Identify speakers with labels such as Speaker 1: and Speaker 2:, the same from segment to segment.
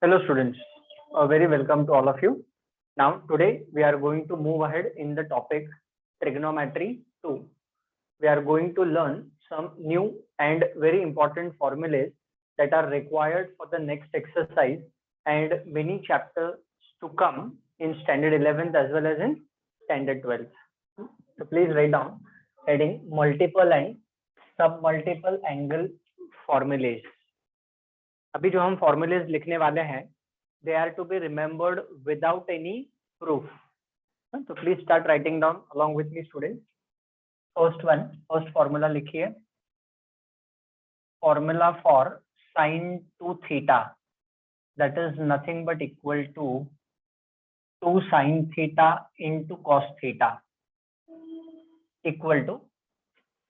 Speaker 1: Hello students, very welcome to all of you. Now today we are going to move ahead in the topic trigonometry 2. We are going to learn some new and very important formulas that are required for the next exercise and many chapters to come in standard 11th as well as in standard 12th. So please write down heading multiple and submultiple angle formulas. अभी जो हम formulas लिखने वाले हैं they are to be remembered without any proof. So please start writing down along with me students. First formula लिखिए. Formula for sine 2 theta, that is nothing but equal to 2 sine theta into cos theta, equal to,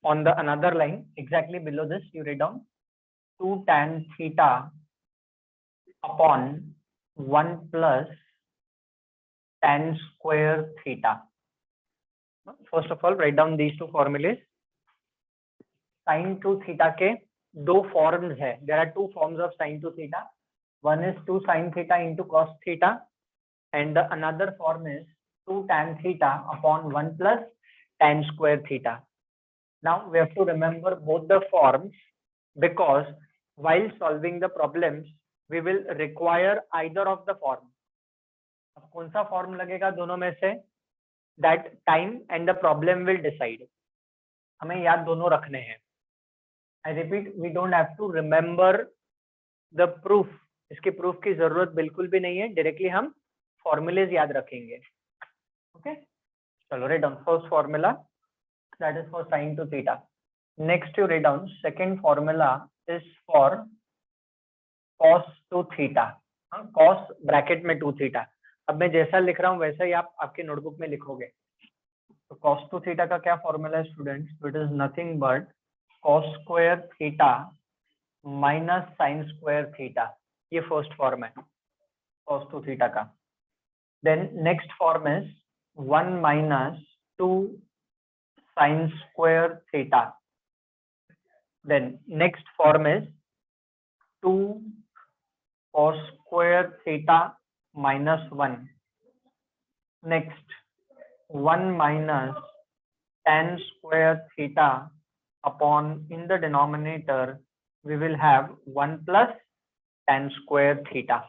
Speaker 1: on the another line exactly below this you write down 2 tan theta upon 1 plus tan square theta. First of all, write down these two formulas. Sin 2 theta के दो forms है. There are two forms of sin 2 theta. One is 2 sin theta into cos theta, and the another form is 2 tan theta upon 1 plus tan square theta. Now we have to remember both the forms because while solving the problems we will require either of the form. अब कौन सा form लगेगा दोनों में से? That time and the problem will decide. हमें याद दोनों रखने हैं. I repeat, we don't have to remember the proof. इसके proof की जरूरत बिल्कुल भी नहीं है. Directly हम formulas याद रखेंगे. Okay? चलो write down first formula, that is for sin 2 theta. Next you write down second formula is for cos 2 theta. Cos bracket में 2 theta. अब मैं जैसा लिख रहा हूँ वैसा ही आप आपके नोटबुक में लिखोगे. तो cos 2 theta का क्या फॉर्मूला है students? It is nothing but cos square theta minus sin square theta. ये फर्स्ट फॉर्म है cos 2 theta का. Then next form is 1 minus 2 sin square theta. Then next form is 2 cos square theta minus 1. Next 1 minus tan square theta upon, in the denominator we will have 1 plus tan square theta.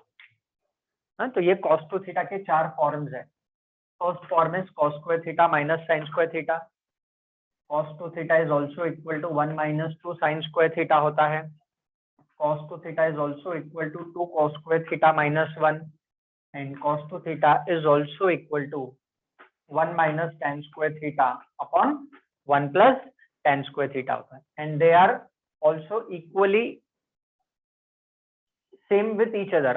Speaker 1: तो ये cos 2 theta के चार forms है. First form is cos square theta minus sin square theta. cos 2 theta is also equal to 1 minus 2 sin square theta होता है. cos 2 theta is also equal to 2 cos square theta minus 1, and cos 2 theta is also equal to 1 minus tan square theta upon 1 plus tan square theta होता है. And they are also equally same with each other.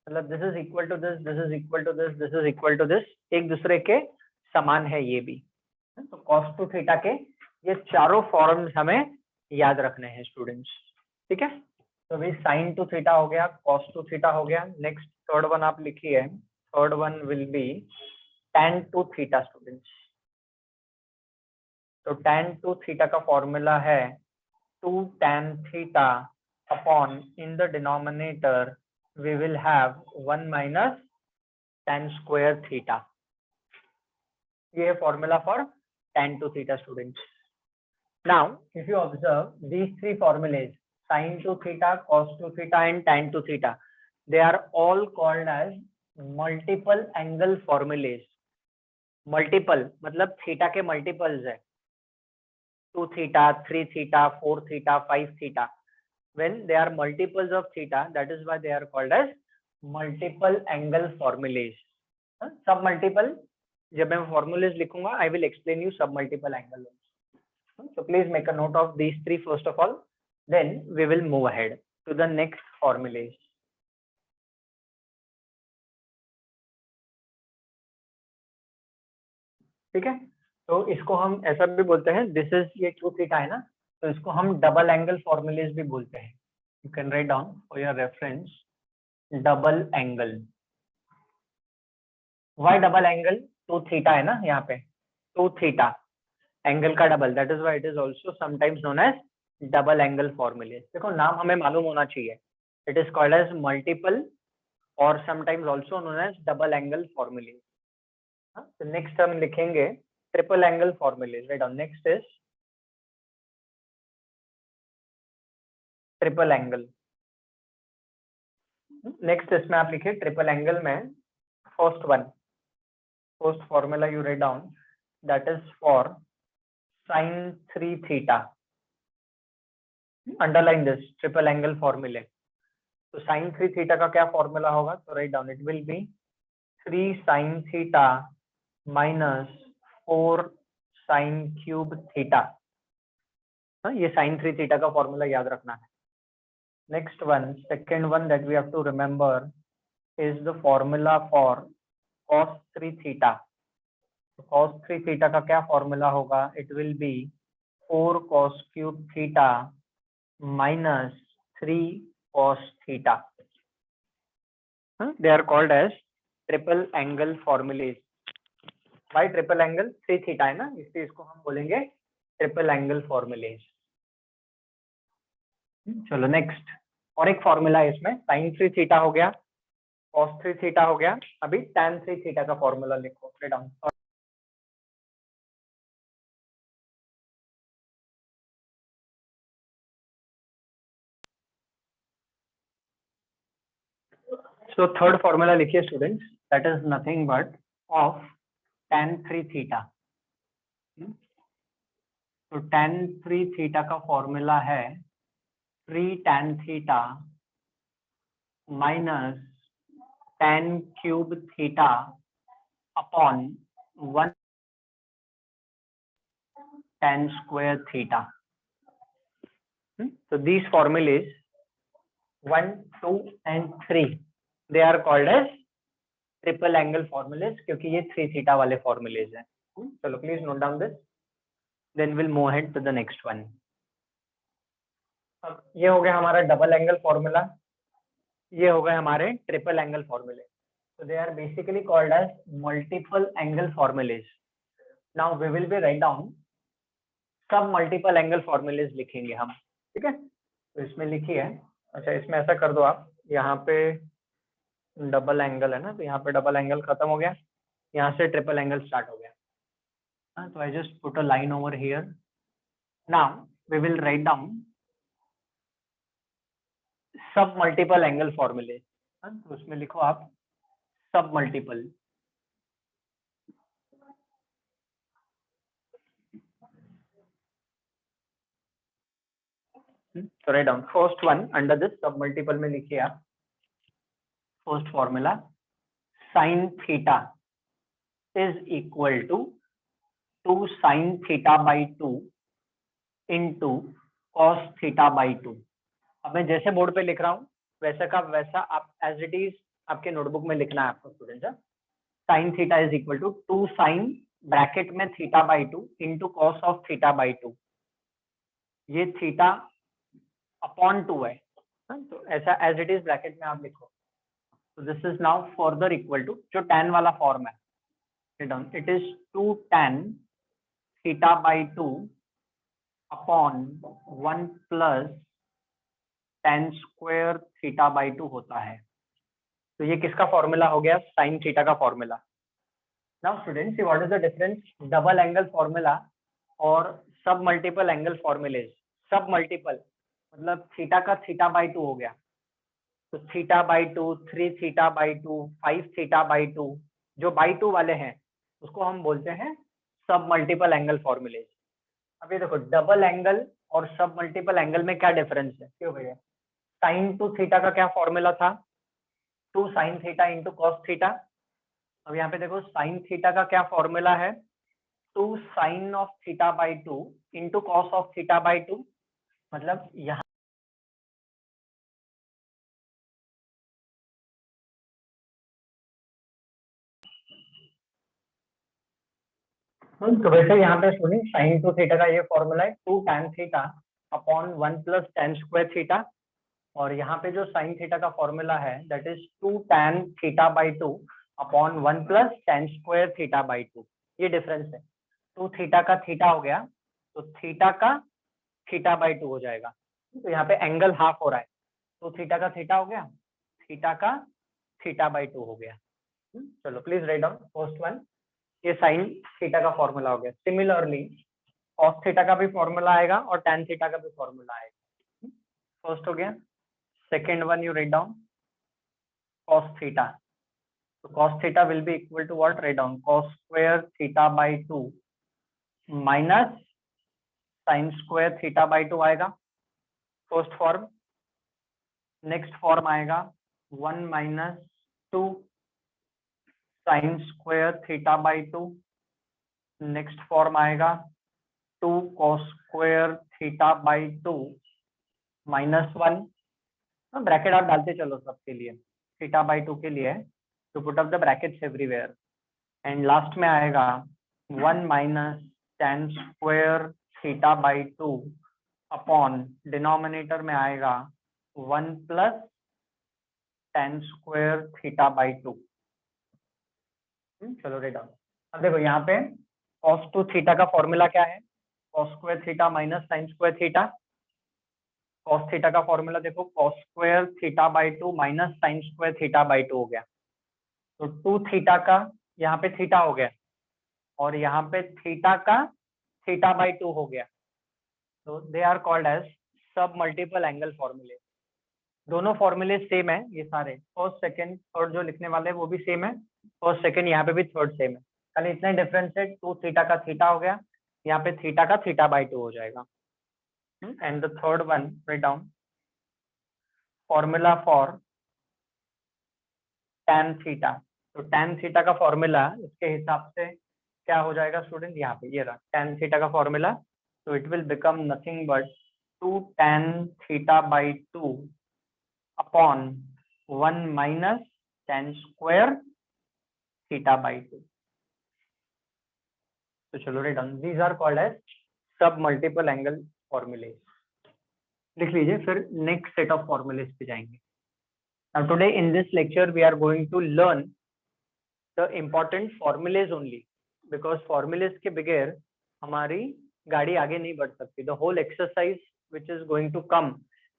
Speaker 1: मतलब this is equal to this, this is equal to this, this is equal to this, एक दूसरे के समान है ये भी. तो cos 2 theta के ये चारों फॉर्म्स हमें याद रखने हैं स्टूडेंट्स. ठीक है. तो भाई sin 2 theta हो गया, cos 2 theta हो गया. नेक्स्ट थर्ड वन आप लिखिए. Third one will be tan 2 theta students. तो tan 2 theta का फॉर्मूला है 2 tan theta upon, in the denominator we will have 1 minus tan square theta. ये है formula for tan 2 theta students. Now if you observe these three formulas, sin 2 theta, cos 2 theta and tan 2 theta, they are all called as multiple angle formulas. Multiple मतलब theta के multiples है. 2 theta, 3 theta, 4 theta, 5 theta. When they are multiples of theta, that is why they are called as multiple angle formulas. सब multiple जब मैं formulas लिखूंगा I will explain you sub multiple angle. So please make a note of these three first of all. Then we will move ahead to the next formulas. ठीक है. तो इसको हम ऐसा भी बोलते हैं, दिस इज ये 2 थीटा है ना, तो इसको हम डबल एंगल फॉर्मुलेस भी बोलते हैं. You can write down for your reference double angle. Why double angle? 2 theta है ना यहाँ पे, 2 थीटा एंगल का double, that is why it is also sometimes known as double angle formulae. देखो नाम हमें मालूम होना चाहिए. It is called as multiple और sometimes also known as double angle फॉर्मूले। तो नेक्स्ट हम लिखेंगे triple angle formulae. Write down, next is triple angle. Next इसमें आप लिखिए ट्रिपल एंगल में first formula you right down, that is for sin 3 theta। Underline this triple angle फॉर्मूले। तो sin 3 थीटा का क्या फॉर्मूला होगा? तो write down, it will be 3 sin theta minus 4 sin cube theta. ये sin 3 थीटा का formula याद रखना है। Next one, second one that we have to remember is the formula for cos 3 theta. cos 3 theta का क्या formula होगा? It will be 4 cos cube theta minus 3 cos theta. They are called as triple angle formulas. Why triple angle? 3 theta है ना, इसलिए इसको हम बोलेंगे triple angle formulas. चलो नेक्स्ट, और एक फॉर्मूला है इसमें, sin 3 थीटा हो गया, cos 3 थीटा हो गया, अभी tan 3 थीटा का फॉर्मूला लिखो डाउन। So थर्ड फॉर्मूला लिखिए students, that is nothing but of tan 3 theta. तो tan 3 थीटा का फॉर्मूला है 3 tan theta minus tan cube theta upon 1 tan square theta. So these formulas 1, 2 and 3 they are called as triple angle formulas, क्योंकि ये 3 theta वाले formulas हैं। चलो please note down this, then will move ahead to the next one. अब ये हो गया हमारा डबल एंगल फॉर्मूला, ये हो गए हमारे ट्रिपल एंगल फॉर्मूले। So they are basically called as multiple angle formulas. Now we will be write down सब मल्टीपल एंगल फॉर्मूलेज लिखेंगे हम, ठीक है? तो इसमें लिखिए, अच्छा इसमें ऐसा कर दो आप, यहाँ पे डबल एंगल है ना, तो यहाँ पे डबल एंगल खत्म हो गया, यहाँ से ट्रिपल एंगल स्टार्ट हो गया। तो I just put a line over here. Now we will write down sub multiple angle फॉर्मूले। तो उसमें लिखो आप सब मल्टीपल। तो write down first one under this sub multiple में लिखिए आप first formula, sine theta is equal to 2 sin theta by 2 into cos theta by 2। अब मैं जैसे बोर्ड पे लिख रहा हूँ वैसा का वैसा आप एज इट इज आपके नोटबुक में लिखना है आपको students. Sine theta is equal to 2 sine bracket में theta by 2 into cos of theta by 2। ये थीटा अपॉन 2 है, तो ऐसा एज इट इज ब्रैकेट में आप लिखो। तो this is now further equal to जो tan वाला फॉर्म है, it is 2 tan theta by 2 upon 1 plus tan square theta by 2 होता है। तो ये किसका फॉर्मूला हो गया? साइन थीटा का formula. Now students see what is the difference double angle formula और sub multiple angle formulas. Sub multiple मतलब थीटा का थीटा बाई 2 हो गया, तो theta by 2, 3 theta by 2, 5 theta by 2, जो बाई 2 वाले हैं उसको हम बोलते हैं सब मल्टीपल एंगल फॉर्मूलेज। अब ये देखो डबल एंगल और सब मल्टीपल एंगल में क्या डिफरेंस है? क्यों भैया? साइन 2 थीटा का क्या फॉर्मूला था? 2 sine theta into cos theta. अब यहाँ पे देखो साइन थीटा का क्या फॉर्मूला है? 2 sine of theta by 2 into cos of theta by 2। मतलब यहाँ तो वैसे यहाँ पे सुनिए साइन 2 थीटा का ये फॉर्मूला है 2 tan theta upon 1 plus tan square theta, और यहाँ पे जो साइन थीटा का फॉर्मूला है that is 2 tan theta by 2 upon 1 plus tan square theta by 2। ये डिफरेंस है। 2 थीटा का थीटा हो गया तो थीटा का थीटा बाई 2 हो जाएगा। तो यहाँ पे एंगल हाफ हो रहा है, तो थीटा का थीटा हो गया, थीटा का थीटा बाई 2 हो गया। चलो please right down first one, ये साइन थीटा का फॉर्मूला हो गया। सिमिलरली कॉस थीटा का भी फॉर्मूला आएगा और टैन थीटा का भी फॉर्मूला आएगा। फर्स्ट हो गया। Second one you write down cos theta. So cos theta will be equal to what? Write down cos square theta by 2 minus sin square theta by 2 आएगा first form. Next form आएगा 1 minus 2 sin square theta by 2। Next form आएगा 2 cos square theta by 2 minus 1। Bracket आप डालते चलो सबके लिए, theta by 2 के लिए to put up the brackets everywhere, and last में आएगा 1 minus tan square theta by 2 upon denominator में आएगा 1 plus tan square theta by 2। चलो रेड डाउन। अब देखो यहाँ पे cos 2 थीटा का फॉर्मूला क्या है? cos square theta minus sin square theta. cos theta का फॉर्मूला देखो cos square theta by 2 minus sin square theta by 2 हो गया। तो 2 थीटा का यहाँ पे थीटा हो गया और यहाँ पे थीटा का थीटा बाई 2 हो गया। तो दे are called as sub multiple angle फॉर्मूले। दोनों फॉर्मूले सेम है, ये सारे फर्स्ट सेकंड थर्ड जो लिखने वाले हैं वो भी सेम है, फर्स्ट सेकंड यहाँ पे भी थर्ड सेम है, खाली इतना ही डिफरेंस है 2 थीटा का थीटा हो गया, यहाँ पे थीटा का थीटा बाई 2 हो जाएगा। And the third one write down formula for tan theta. तो tan थीटा का फॉर्मूला इसके हिसाब से क्या हो जाएगा स्टूडेंट? यहाँ पे ये रहा tan थीटा का फॉर्मूला। तो it will become nothing but 2 tan theta by 2 upon 1 minus tan square theta by 2। तो चलो write down, these are called as sub multiple angle फॉर्मूले। लिख लीजिए, फिर नेक्स्ट सेट ऑफ फॉर्मूलेज पे जाएंगे। Now today in this lecture we are going to learn the important formulas only, because formulas के बगैर हमारी गाड़ी आगे नहीं बढ़ सकती। The whole exercise which is going to come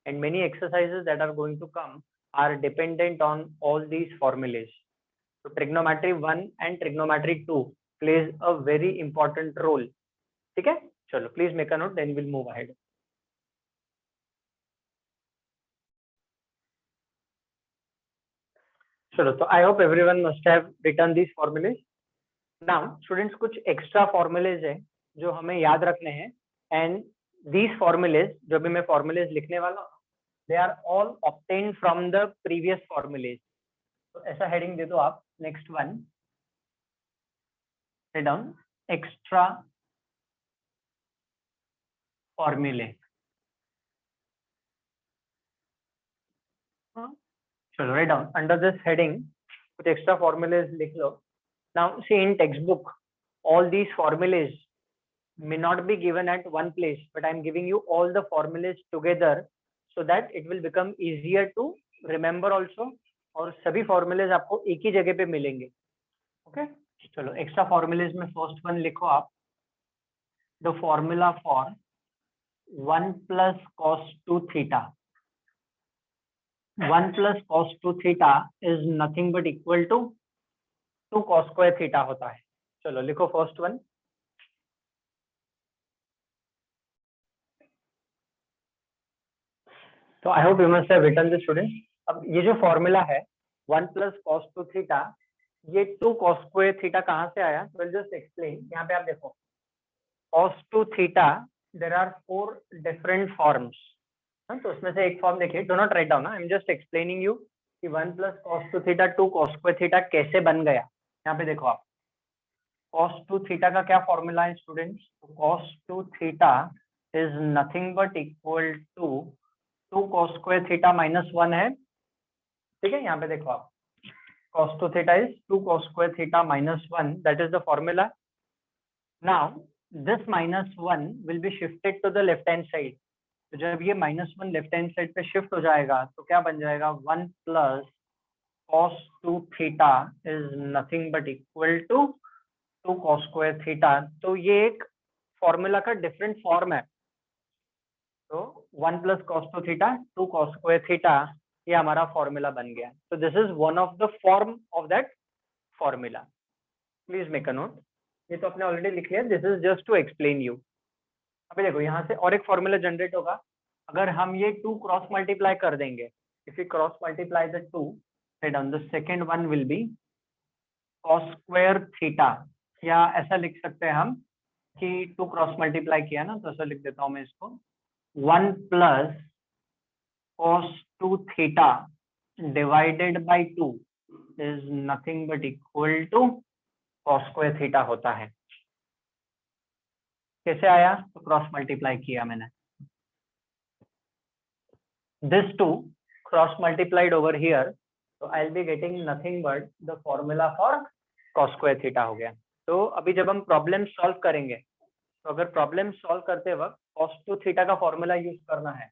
Speaker 1: and many exercises that are going to come are dependent on all these formulas. So trigonometry 1 and trigonometry 2 plays a very important role. ठीक है, चलो please make a note, then we'll move ahead. चलो, तो I hope everyone must have written these formulas. Now students, कुछ extra formulas है जो हमें याद रखने हैं, एंड दीज फॉर्मूलेज जो भी मैं फॉर्मूलेज लिखने वाला हूँ they are all obtained from the previous formulas. तो ऐसा हेडिंग दे दो आप, next one write down extra formulae. चलो write down under this heading कुछ एक्स्ट्रा फॉर्मूलेज लिख लो। Now see in text book all these formulas may not be given at one place, but I am giving you all the formulas together so that it will become easier to remember also, और सभी formulas आपको एक ही जगह पे मिलेंगे। Okay चलो extra formulas में first one लिखो आप, the formula for 1 plus cos 2 theta। 1 plus cos 2 theta is nothing but equal to 2 cos square theta होता है। चलो लिखो फर्स्ट वन। तो I hope you must have written this student. अब ये जो फॉर्मूला है 1 plus cos 2 थीटा, ये 2 cos square थीटा कहाँ से आया? तो जस्ट एक्सप्लेन। यहाँ पे आप देखो cos 2 theta there are 4 different forms, तो उसमें से एक फॉर्म देखिए, do not write down, I am just explaining you कि 1 plus cos 2 theta 2 cos square theta कैसे बन गया। यहाँ पे देखो आप, cos 2 थीटा का क्या फॉर्मूला है students? cos 2 theta is nothing but equal to 2 cos square theta minus 1 है। ठीक है, यहाँ पे देखो आप, cos 2 theta is 2 cos square theta minus 1, that is the formula. Now this minus 1 will be shifted to the left hand side. तो जब ये माइनस 1 लेफ्ट हैंड साइड पे शिफ्ट हो जाएगा तो क्या बन जाएगा? 1 plus cos 2 theta is nothing but equal to 2 cos square theta. तो ये एक फॉर्मूला का डिफरेंट फॉर्म है। तो 1 plus cos 2 theta 2 cos square theta, ये हमारा फॉर्मूला बन गया। तो this is one of the form of that formula, please make a note. ये तो आपने ऑलरेडी लिख लिया, this is just to explain you. अभी देखो यहाँ से और एक फॉर्मूला जनरेट होगा, अगर हम ये 2 क्रॉस मल्टीप्लाई कर देंगे, if you cross multiply the 2, write down the second one will be cos square theta, या ऐसा लिख सकते हैं हम कि 2 क्रॉस मल्टीप्लाई किया ना, तो ऐसा लिख देता हूं मैं इसको, 1 plus cos 2 theta divided by 2 is nothing but equal to cos square theta होता है। कैसे आया? तो क्रॉस मल्टीप्लाई किया मैंने, this 2 cross multiplied over here, so I'll be getting nothing but the formula for cos square theta हो गया। तो अभी जब हम प्रॉब्लम सॉल्व करेंगे, तो अगर प्रॉब्लम सॉल्व करते वक्त cos 2 थीटा का फॉर्मूला यूज करना है,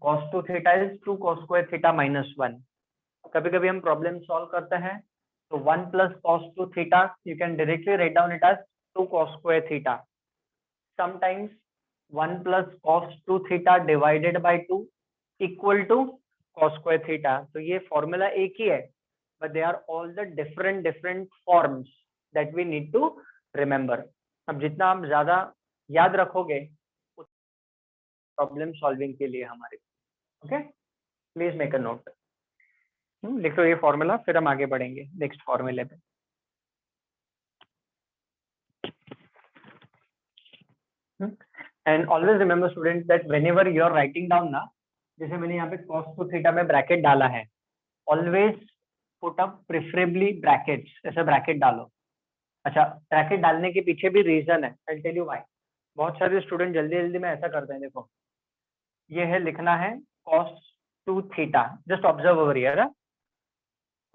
Speaker 1: cos 2 theta is 2 cos square theta minus 1। कभी कभी हम प्रॉब्लम सॉल्व करते हैं तो 1 plus cos 2 theta you can directly write down it as 2 cos square theta. Sometimes 1 plus cos 2 theta divided by 2 equal to cos square theta. तो ये formula एक ही है, but they are all the different forms that we need to remember. अब जितना आप ज्यादा याद रखोगे प्रॉब्लम सॉल्विंग के लिए हमारे, okay please make a note. लिख लो ये फॉर्मूला, फिर हम आगे बढ़ेंगे नेक्स्ट फॉर्मूले पे। And always remember student that whenever you are writing down ना, जैसे मैंने यहाँ पे cos 2 थीटा में ब्रैकेट डाला है, always put up preferably brackets, ऐसे ब्रैकेट डालो। अच्छा, ब्रैकेट डालने के पीछे भी रीजन है, आई टेल यू व्हाई। बहुत सारे स्टूडेंट जल्दी जल्दी में ऐसा करते हैं, देखो ये है लिखना है cos 2 theta, just observe over here,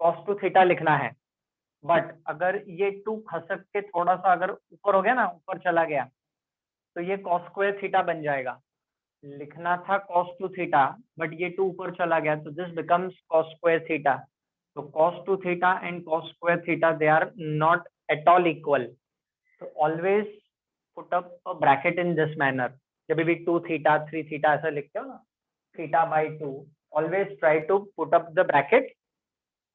Speaker 1: cos 2 theta लिखना है, बट अगर ये 2 खसक के थोड़ा सा अगर ऊपर हो गया ना, ऊपर चला गया, तो ये cos स्क्वायर थीटा बन जाएगा। लिखना था cos 2 थीटा, बट ये 2 ऊपर चला गया, तो this becomes cos square theta. तो cos 2 theta and cos square theta they are not at all equal. तो always put up a bracket in this manner. जब भी 2 थीटा 3 थीटा ऐसा लिखते हो ना, theta by 2, always try to put up the bracket,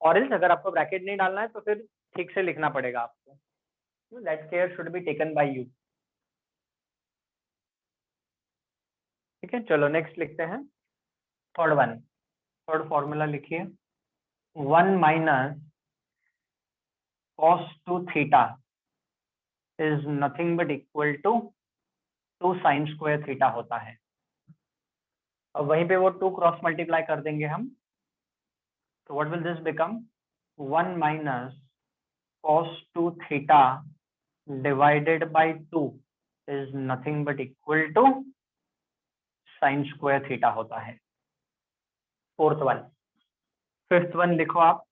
Speaker 1: और else अगर आपको ब्रैकेट नहीं डालना है तो फिर ठीक से लिखना पड़ेगा आपको। That care should be taken by you. ठीक है, चलो नेक्स्ट लिखते हैं थर्ड वन। थर्ड फॉर्मूला लिखिए, 1 minus cos 2 theta is nothing but equal to 2 sine square theta होता है। अब वहीं पे वो 2 क्रॉस मल्टीप्लाई कर देंगे हम, तो what will this become, 1 minus cos 2 theta divided by 2 is nothing but equal to sine square theta होता है। Fourth one. फिफ्थ वन लिखो आप,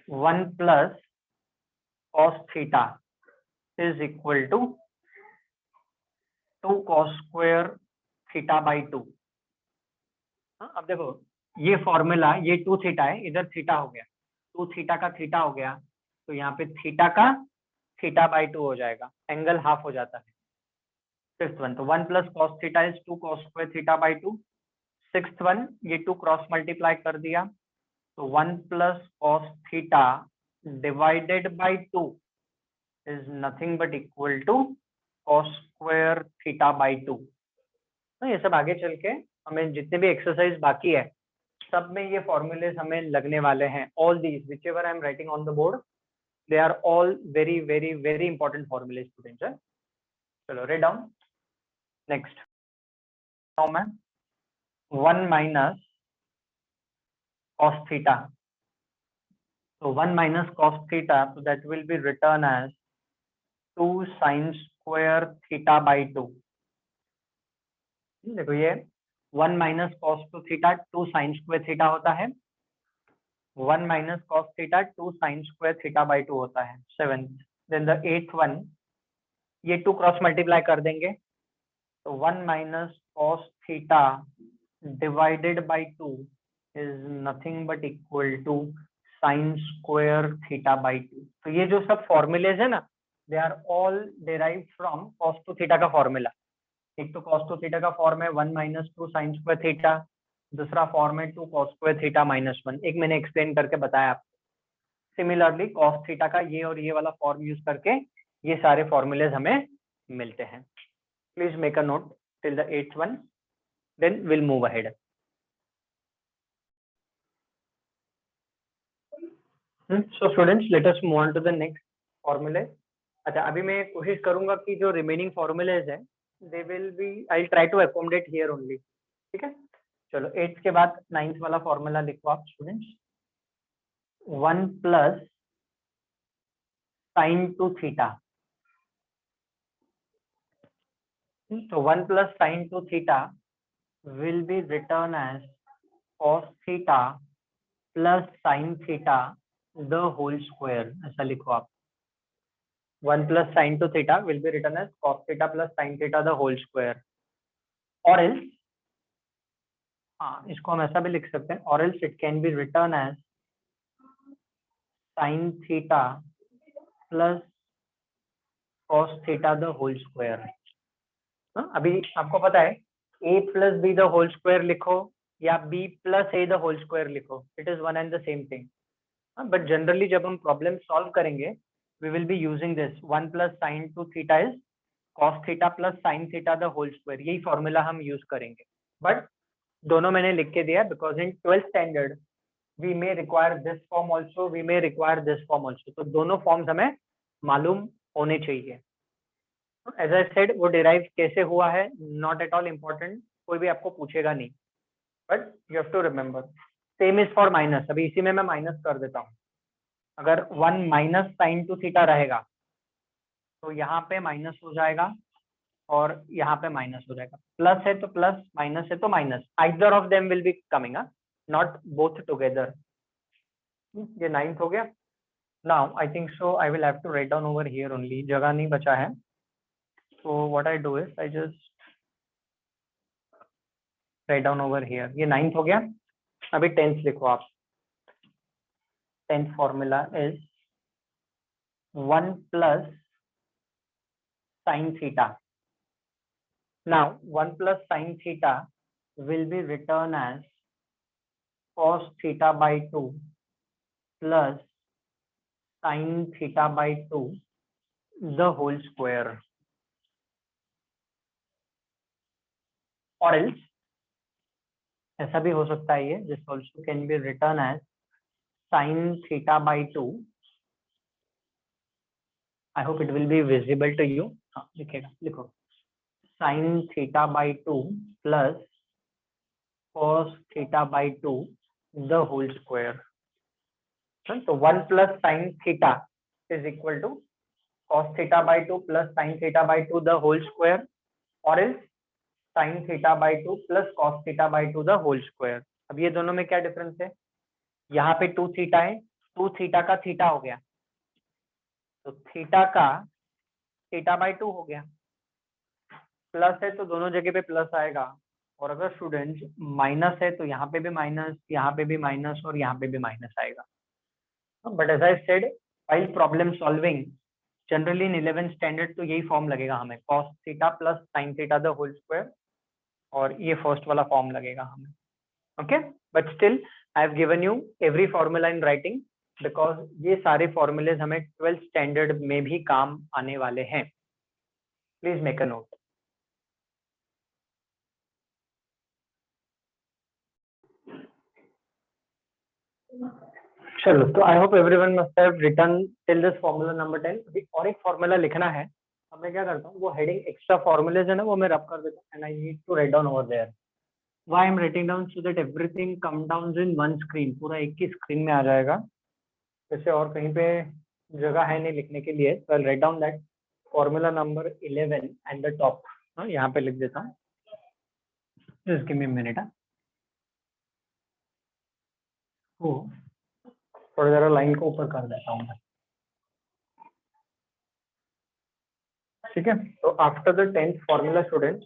Speaker 1: 1 plus cos theta is equal to 2 cos square theta by 2। अब देखो ये formula, ये 2 theta है, इधर थीटा हो गया, 2 थीटा का थीटा हो गया, तो यहाँ पे थीटा का थीटा बाई 2 हो जाएगा, एंगल हाफ हो जाता है। फिफ्थ वन, तो 1 plus cos theta is 2 cos square theta by 2। Sixth one, ये 2 क्रॉस मल्टीप्लाई कर दिया, तो 1 plus cos theta divided by 2 is nothing but equal to cos square theta by 2। ये सब आगे चल के हमें जितने भी एक्सरसाइज बाकी है सब में ये फॉर्मूलेज हमें लगने वाले हैं। All these which ever I am writing on the board, they are all very very very important formulae students है। चलो रेड डाउन नेक्स्ट। नाउ मैं 1 minus cos theta, so 1 minus cos theta, so that will be written as 2 sin square theta by 2। देखो ये 1 minus cos 2 theta 2 sin square theta होता है, 1 minus cos theta 2 sin square theta by 2 होता है। Seventh, then the eighth one, ये 2 cross multiply कर देंगे, तो 1 minus cos theta divided by 2 is nothing but equal to sin square theta by 2। तो ये जो सब फॉर्मूलेज है ना, they are all derived from cos 2 theta का फॉर्मूला। एक तो cos 2 थीटा का फॉर्म है 1 minus 2 sin square theta, दूसरा फॉर्म है 2 cos स्क्वायर थीटा माइनस 1, एक मैंने एक्सप्लेन करके बताया आपको। सिमिलरली cos थीटा का ये और ये वाला फॉर्म यूज करके ये सारे फॉर्मूलेज हमें मिलते हैं। Please make a note till the 8th one, then we'll move ahead. So students, let us move on to the next formula. अच्छा, अभी मैं कोशिश करूंगा कि जो रिमेनिंग फॉर्मूलेज है they will be, I will try to accommodate here only. ठीक है, चलो 8th के बाद 9th वाला फॉर्मूला लिखो आप students. 1 plus sine two theta, तो 1 plus sine two theta will be written as cos theta plus sine theta the whole square, ऐसा लिखो आप। 1 plus sine two theta will be written as cos theta plus sine theta the whole square. और else, हाँ इसको हम ऐसा भी लिख सकते हैं, और else it can be written as sine theta plus cos theta the whole square. अभी आपको पता है a plus B the whole square लिखो या b plus a the whole square लिखो, it is one and the same thing. But generally जब हम problem solve करेंगे we will be using this 1 plus sine two theta is cos theta plus sine theta the whole square, यही formula हम use करेंगे। बट दोनों मैंने लिख के दिया because in 12th standard we may require this form also, we may require this form also, तो दोनों फॉर्म्स हमें मालूम होने चाहिए। एज आई सेड, वो डिराइव कैसे हुआ है नॉट एट ऑल इम्पोर्टेंट, कोई भी आपको पूछेगा नहीं, but you have to remember. Same is for minus, अभी इसी में मैं माइनस कर देता हूँ। अगर 1 माइनस साइन टू थीटा रहेगा तो यहाँ पे माइनस हो जाएगा और यहाँ पे माइनस हो जाएगा, प्लस है तो प्लस, माइनस है तो minus, either of them will be coming, not both together. ये 9th हो गया। Now I think so I will have to write down over here only, जगह नहीं बचा है, so what I do is I just write down over here। ये 9th हो गया। अभी 10th लिखो आप। 10th formula is 1 plus sin theta। Now 1 plus sin theta will be written as cos theta by 2 plus sin theta by 2 the whole square। और else ऐसा भी हो सकता है, ये this also can be written as sin theta by 2, I hope it will be visible to you। हाँ लिखेगा, लिखो sin theta by 2 plus cos theta by 2 the whole square। So 1 plus sin theta is equal to cos theta by 2 plus sin theta by 2 the whole square, or else sin theta by 2 plus cos theta by 2 the whole square। अब ये दोनों में क्या difference है, यहाँ पे 2 theta है, 2 theta का थीटा हो गया, तो थीटा का थीटा बाई 2 हो गया, प्लस है तो दोनों जगह पे प्लस आएगा, और अगर स्टूडेंट माइनस है तो यहाँ पे भी माइनस, यहाँ पे भी माइनस और यहाँ पे भी माइनस आएगा। But as I said while problem solving generally in 11th standard तो यही फॉर्म लगेगा हमें, cos theta plus sin theta the whole square, और ये फर्स्ट वाला फॉर्म लगेगा हमें। Okay, but still I have given you every formula in writing because ये सारे फॉर्मूलेज हमें 12th स्टैंडर्ड में भी काम आने वाले हैं। Please make a note. चलो, तो I hope everyone must have written till this formula number 10। अभी और एक फॉर्मूला लिखना है, अब मैं क्या करता हूँ, वो हेडिंग एक्स्ट्रा फॉर्मूलेज है ना, वो मैं रब कर देता हूँ, and I need to write down over there. Why I am writing down, so that everything come down in one screen, पूरा एक ही स्क्रीन में आ जाएगा, जैसे और कहीं पे जगह है नहीं लिखने के लिए। तो I write down that formula number 11 and the top, यहाँ पे लिख देता हूँ, just give me a minute. थोड़ा जरा लाइन को ऊपर कर देता हूँ मैं, ठीक है। तो after the 10th formula student,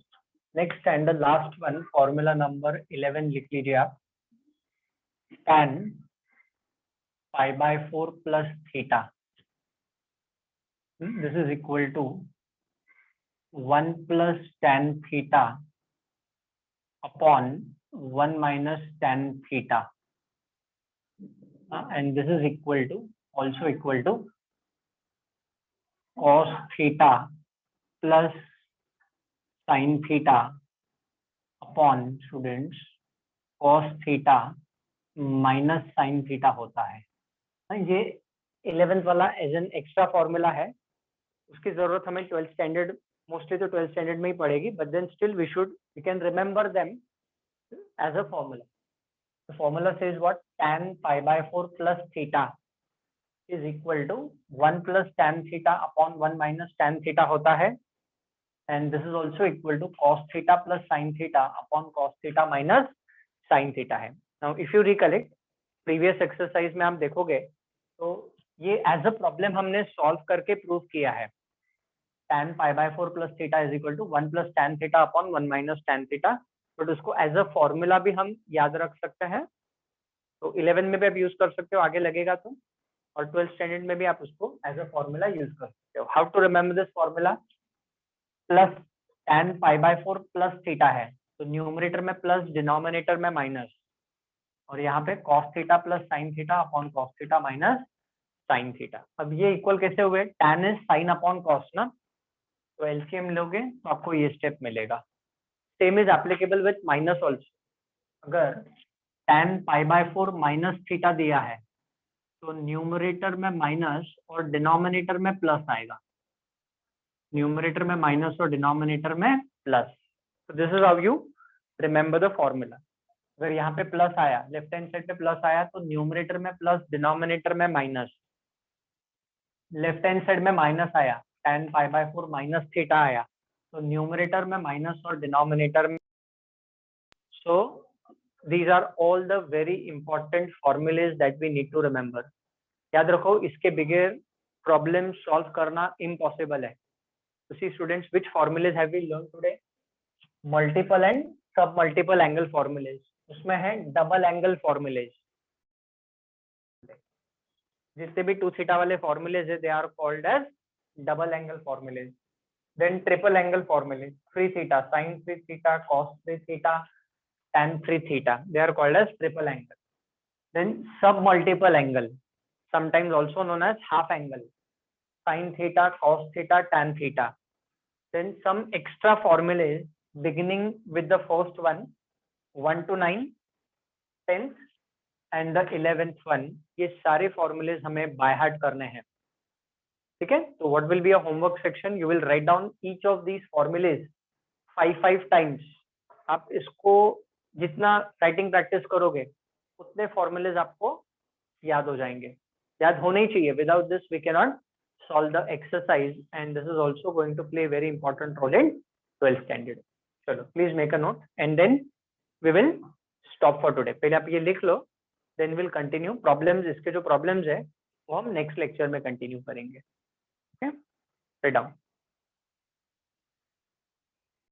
Speaker 1: next and the last one formula number 11 लिख लीजिए आप। tan pi by 4 plus theta, this is equal to 1 plus tan theta upon 1 minus tan theta, and this is also equal to cos theta plus sin theta upon students cos theta minus sin theta होता है। ये 11th वाला as an extra formula है, उसकी जरूरत हमें 12th standard, mostly तो 12th standard में ही पड़ेगी, but then still we can remember them as a formula. The formula says what? Tan pi by 4 plus theta is equal to 1 plus tan theta upon 1 minus tan theta होता है, and this is also equal to cos theta plus sin theta upon cos theta minus sin theta है। Now if you recollect previous exercise में आप देखोगे तो ये as a problem हमने solve करके प्रूव किया है। tan pi by 4 plus theta is equal to 1 plus tan theta upon 1 minus tan theta, but उसको एज अ फॉर्मूला भी हम याद रख सकते हैं, तो 11 में भी आप यूज कर सकते हो आगे लगेगा तो, और 12th स्टैंडर्ड में भी आप उसको एज अ फॉर्मूला यूज कर सकते हो। How to remember this formula? Plus tan pi by 4 plus theta है, तो न्यूमरेटर में प्लस, डिनोमिनेटर में माइनस, और यहाँ पे cos theta plus sin theta upon cos theta minus sin theta. अब ये इक्वल कैसे हुए? tan is sin upon cos ना, तो एलसीएम लोगे तो आपको ये स्टेप मिलेगा। Same is applicable with minus also. अगर tan pi by 4 minus theta दिया है तो न्यूमरेटर में माइनस और डिनोमिनेटर में प्लस आएगा, न्यूमरेटर में माइनस और डिनोमिनेटर में प्लस। तो this is how you remember the formula. अगर यहाँ पे प्लस आया, लेफ्ट हैंड साइड पे प्लस आया, तो न्यूमरेटर में प्लस, डिनोमिनेटर में माइनस। लेफ्ट हैंड साइड में माइनस आया, tan pi by 4 minus theta आया, तो न्यूमरेटर में माइनस और डिनोमिनेटर में। सो these are all the very important formulas that we need to remember। याद रखो, इसके बगैर प्रॉब्लम सॉल्व करना इम्पॉसिबल है। तो see students, which formulas have we learned today? Multiple and sub multiple angle formulas, उसमें है डबल एंगल फॉर्मूलेज। जितने भी 2 थीटा वाले फॉर्मूलेज है, they are called as double angle formulae. Then triple angle formulae, 3 theta, sin 3 theta, cos 3 theta, tan 3 theta, they are called as triple angle। Then sub multiple angle, sometimes also known as half angle, sin theta, cos theta, tan theta। Then some extra formulas beginning with the first one, 1 to 9, 10th and the 11th one, ये सारे formulas हमें by heart करने हैं, ठीक है? तो what will be a homework section? You will write down each of these formulas 5 times। आप इसको जितना राइटिंग प्रैक्टिस करोगे उतने फॉर्मूलेज आपको याद हो जाएंगे, याद होने ही चाहिए। Without this we can not solve the exercise, and this is also going to play very important role in 12th standard. चलो please make a note and then we will stop for today. पहले आप ये लिख लो, then will continue. Problems, इसके जो problems है वो हम नेक्स्ट लेक्चर में कंटिन्यू करेंगे। Okay, write down.